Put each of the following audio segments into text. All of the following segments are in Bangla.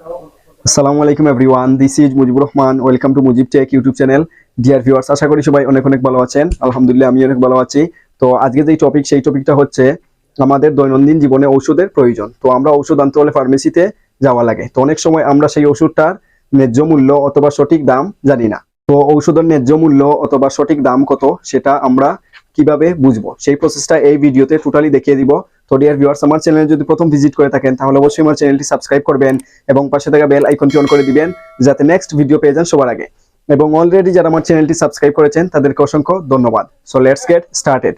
আসসালামু আলাইকুম everyone, this is Mujibur Rahman. Welcome to Mujib tech YouTube channel. Dear viewers, আশা করি সবাই অনেক অনেক ভালো আছেন। আলহামদুলিল্লাহ, আমি অনেক ভালো আছি। তো আজকে যেই টপিক, সেই টপিকটা হচ্ছে আমাদের দৈনন্দিন জীবনে ঔষধের প্রয়োজন। তো আমরা ঔষধ আনতে হলে ফার্মেসিতে যাওয়া লাগে। তো অনেক সময় আমরা সেই ওষুধটার ন্যায্য মূল্য অথবা সঠিক দাম জানি না। তো ঔষধের ন্যায্য মূল্য অথবা সঠিক দাম কত সেটা আমরা কিভাবে বুঝবো, সেই প্রসেসটা এই ভিডিওতে টোটালি দেখিয়ে দিব। তো ডিয়ার ভিউয়ার্স, আমার চ্যানেলে যদি প্রথম ভিজিট করে থাকেন তাহলে অবশ্যই আমার চ্যানেলটি সাবস্ক্রাইব করবেন এবং পাশে থাকা বেল আইকনটি অন করে দিবেন, যাতে নেক্সট ভিডিও পেয়ে যান সবার আগে। এবং অলরেডি যারা আমার চ্যানেলটি সাবস্ক্রাইব করেছেন তাদেরকে অসংখ্য ধন্যবাদ। So let's get started.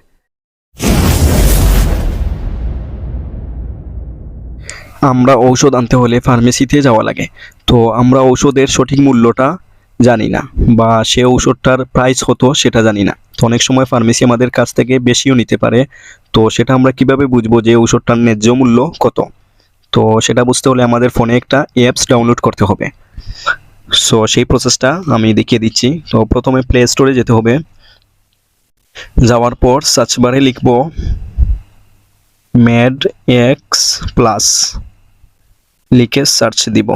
আমরা ঔষধ আনতে হলে ফার্মেসিতে যাওয়া লাগে। তো আমরা ঔষধের সঠিক মূল্যটা জানি না, বা সে ঔষধটার প্রাইস কত সেটা জানি না। তো অনেক সময় ফার্মেসি আমাদের কাছ থেকে বেশিও নিতে পারে। তো সেটা আমরা কিভাবে বুঝবো যে ঔষধটার ন্যায্য মূল্য কত? তো সেটা বুঝতে হলে আমাদের ফোনে একটা অ্যাপস ডাউনলোড করতে হবে। সো সেই প্রসেসটা আমি দেখিয়ে দিচ্ছি। তো প্রথমে প্লে স্টোরে যেতে হবে। যাওয়ার পর সার্চ বারে লিখব MedEx প্লাস, লিখে সার্চ দিব।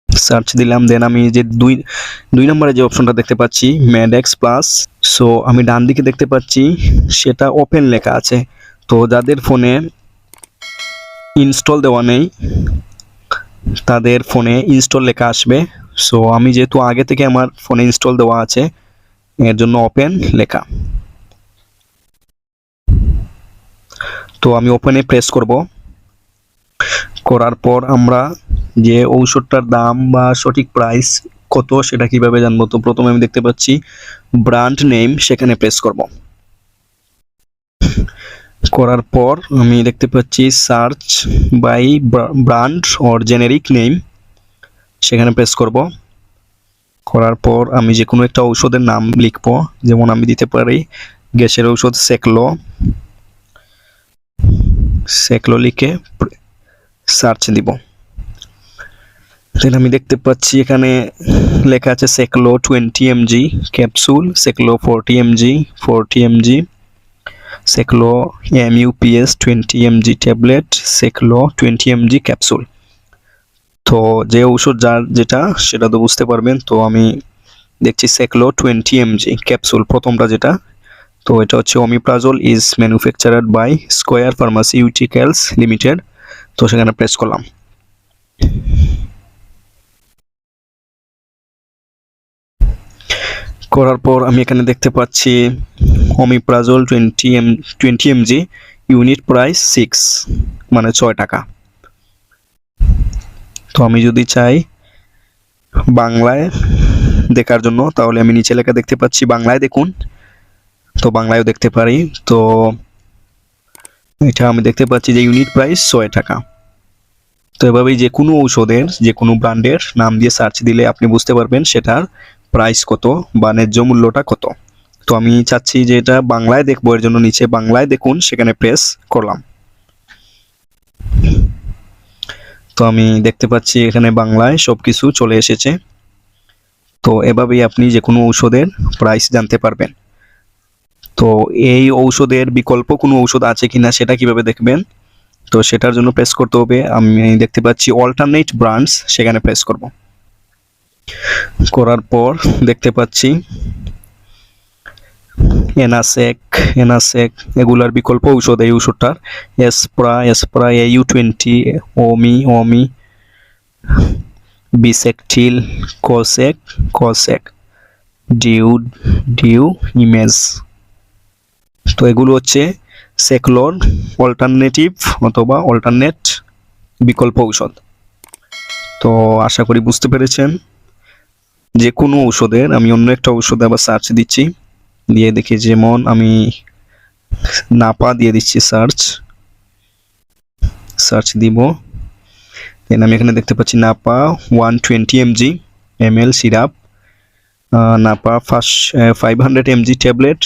সার্চ দিলাম, দেন আমি যে দুই নম্বরে যে অপশনটা দেখতে পাচ্ছি MedEx প্লাস, সো আমি ডান দিকে দেখতে পাচ্ছি সেটা ওপেন লেখা আছে। তো যাদের ফোনে ইনস্টল দেওয়া নেই তাদের ফোনে ইনস্টল লেখা আসবে। সো আমি যেহেতু আগে থেকে আমার ফোনে ইনস্টল দেওয়া আছে, এর জন্য ওপেন লেখা। তো আমি ওপেনে প্রেস করব। করার পর আমরা যে ঔষধটার দাম বা সঠিক প্রাইস কত সেটা কিভাবে জানবো? তো প্রথমে আমি দেখতে পাচ্ছি ব্র্যান্ড নেম, সেখানে প্রেস করব। করার পর আমি দেখতে পাচ্ছি search by brand or generic name, সেখানে প্রেস করব। করার পর আমি যে কোনো একটা ঔষধের নাম লিখব, যেমন আমি দিতে পারি গ্যাসের ঔষধ সেকলো লিখে সার্চ দিব। তাহলে আমি দেখতে পাচ্ছি এখানে লেখা আছে Seclo 20 mg capsule, Seclo 40 mg 40 mg, Seclo MUPS 20 mg tablet, Seclo 20 mg capsule. তো যে ঔষধ যার যেটা সেটা তো বুঝতে পারবেন। তো আমি দেখছি সেকলো 20 mg ক্যাপসুল, প্রথমটা যেটা। তো এটা হচ্ছে omeprazole is manufacturer by square pharmaceuticals limited. তো সেখানে প্রেস করলাম। করার পর আমি এখানে দেখতে পাচ্ছি ওমিপ্রাজল 20 mg ইউনিট প্রাইস 6, মানে 6 টাকা। তো আমি যদি চাই বাংলায় দেখার জন্য, তাহলে আমি নিচে লেখা দেখতে পাচ্ছি বাংলায় দেখুন। তো বাংলায়ও দেখতে পারি। তো এটা আমি দেখতে পাচ্ছি যে ইউনিট প্রাইস 6 টাকা। তো এভাবেই যে কোনো ঔষধের যে কোনো ব্র্যান্ডের নাম দিয়ে সার্চ দিলে আপনি বুঝতে পারবেন সেটার প্রাইস কত বা ন্যায্য মূল্যটা কত। তো আমি চাচ্ছি যে এটা বাংলায় দেখবো, এর জন্য নিচে বাংলায় দেখুন সেখানে প্রেস করলাম। তো আমি দেখতে পাচ্ছি এখানে বাংলায় সবকিছু চলে এসেছে। তো এভাবেই আপনি যে কোনো ঔষধের প্রাইস জানতে পারবেন। তো এই ঔষধের বিকল্প কোনো ঔষধ আছে কিনা সেটা কিভাবে দেখবেন? তো সেটার জন্য প্রেস করতে হবে, আমি দেখতে পাচ্ছি অল্টারনেট ব্র্যান্ডস, সেখানে প্রেস করব। করার পর দেখতে পাচ্ছি এনাসেক এগুলার বিকল্প ঔষধ। এই ঔষধটার এসপ্রা AU20, ওমি বিসেকটিল, কোসেক ডিউ ইমেজ। তো এগুলো হচ্ছে সেকলোর অল্টারনেটিভ অথবা অল্টারনেট বিকল্প ঔষধ। তো আশা করি বুঝতে পেরেছেন। যে কোনো ঔষধের আমি অন্য একটা ঔষধ আবার সার্চ দিচ্ছি, দিয়ে দেখি, যেমন আমি নাপা দিয়ে দিচ্ছি সার্চ দিব। দেন আমি এখানে দেখতে পাচ্ছি Napa 120 mg syrup, Napa 500 mg tablet.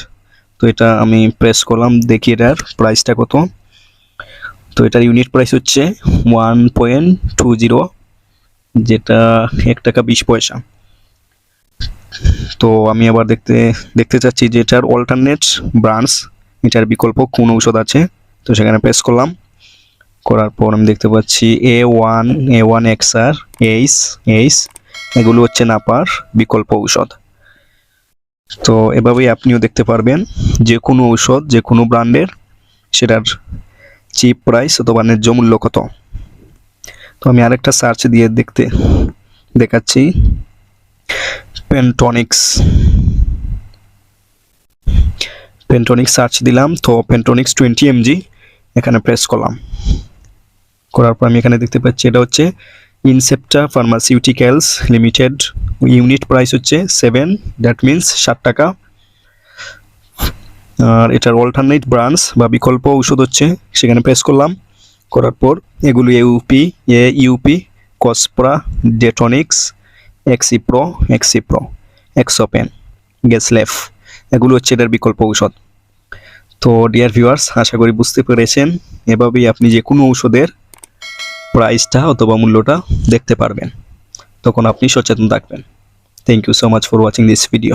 তো এটা আমি প্রেস করলাম, দেখি এটার প্রাইসটা কত। তো এটার ইউনিট প্রাইস হচ্ছে 1.20, যেটা 1 টাকা 20 পয়সা। তো আমি আবার দেখতে চাচ্ছি যে এটার অল্টারনেট ব্র্যান্ডস, এটার বিকল্প কোন ঔষধ আছে। তো তো সেখানে প্রেস করলাম। করার পর আমি দেখতে পাচ্ছি A1 XR এইস এগুলো হচ্ছে নাপার বিকল্প ঔষধ। তো এভাবেই আপনিও দেখতে পারবেন যে কোনো ঔষধ যে কোনো ব্র্যান্ডের সেটার চিপ প্রাইস অথবা ন্যায্য মূল্য কত। তো আমি আরেকটা সার্চ দিয়ে দেখাচ্ছি পেন্টনিক্স সার্চ দিলাম। তো পেন্টনিক্স 20 mg এখানে প্রেস করলাম। করার পর আমি এখানে দেখতে পাচ্ছি এটা হচ্ছে Incepta pharmaceuticals limited, unit price হচ্ছে 7, দ্যাট মিনস 60 টাকা। আর এটার অল্টারনেট ব্রাঞ্চ বা বিকল্প ঔষধ হচ্ছে, সেখানে প্রেস করলাম। করার পর এগুলো ইউপি কসপ্রা, ডেটনিক্স, এক্সিপ্রো, এক্সোপেন, গ্যাসলেফ এগুলো হচ্ছে এটার বিকল্প ঔষধ। তো ডিয়ার ভিউয়ার্স, আশা করি বুঝতে পেরেছেন। এভাবেই আপনি যে কোনো ঔষধের প্রাইসটা অথবা মূল্যটা দেখতে পারবেন, তখন আপনি সচেতন থাকবেন। Thank you so much for watching this video.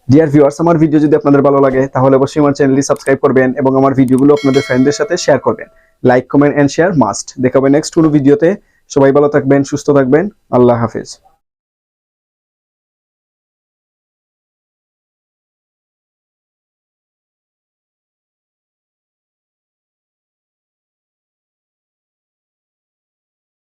Dear viewers, আমার ভিডিও যদি আপনাদের ভালো লাগে তাহলে অবশ্যই আমার চ্যানেলটি সাবস্ক্রাইব করবেন এবং আমার ভিডিওগুলো আপনাদের ফ্রেন্ডদের সাথে শেয়ার করবেন। Like, comment and share must. দেখা হবে নেক্সট কোনো ভিডিওতে। সবাই ভালো থাকবেন, সুস্থ থাকবেন। আল্লাহ হাফেজ।